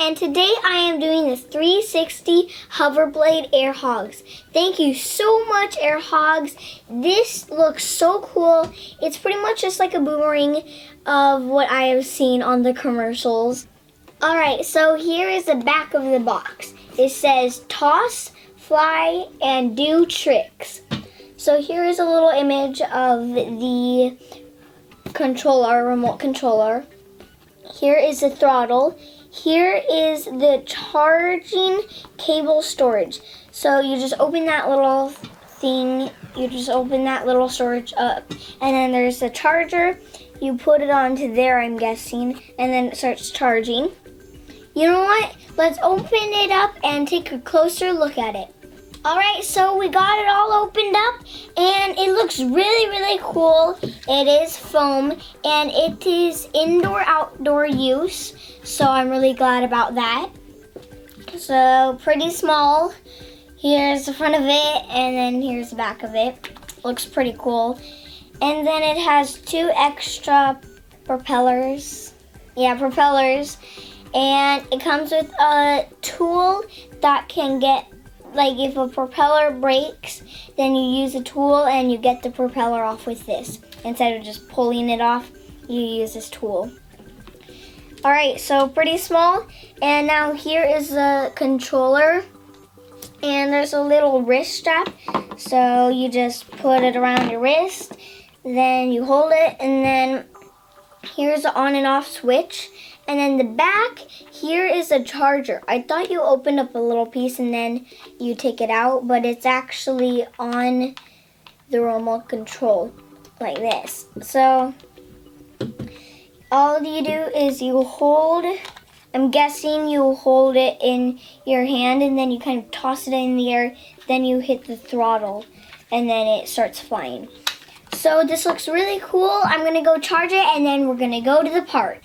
and today I am doing the 360 Hoverblade Air Hogs. Thank you so much, Air Hogs. This looks so cool. It's pretty much just like a boomerang of what I have seen on the commercials. Alright, so here is the back of the box. It says toss, fly, and do tricks. So here is a little image of the controller, remote controller. Here is the throttle. Here is the charging cable storage. So you just open that little thing, you just open that little storage up, and then there's the charger. You put it onto there, I'm guessing, and then it starts charging. You know what? Let's open it up and take a closer look at it. Alright, so we got it all opened up, and it looks really, really cool. It is foam, and it is indoor-outdoor use, so I'm really glad about that. So, pretty small. Here's the front of it, and then here's the back of it. Looks pretty cool. And then it has 2 extra propellers. Yeah, propellers. And it comes with a tool that can get, like if a propeller breaks, then you use a tool and you get the propeller off with this. Instead of just pulling it off, you use this tool. Alright, so pretty small. And now here is the controller. And there's a little wrist strap. So you just put it around your wrist. Then you hold it, and then here's the on and off switch. And then the back, here is a charger. I thought you opened up a little piece and then you take it out, but it's actually on the remote control, like this. So, all you do is you hold, I'm guessing you hold it in your hand and then you kind of toss it in the air, then you hit the throttle, and then it starts flying. So this looks really cool. I'm gonna go charge it and then we're gonna go to the park.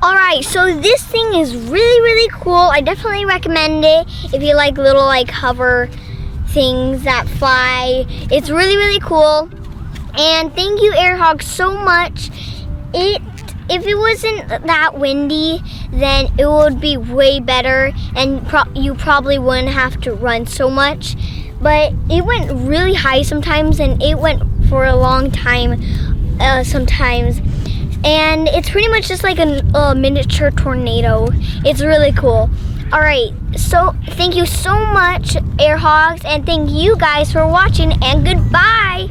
Alright, so this thing is really, really cool. I definitely recommend it if you like little hover things that fly. It's really, really cool. And thank you, Air Hogs, so much. If it wasn't that windy, then it would be way better and you probably wouldn't have to run so much. But it went really high sometimes and it went for a long time sometimes. And it's pretty much just like a miniature tornado. It's really cool. All right, so thank you so much, Air Hogs, and thank you guys for watching, and goodbye.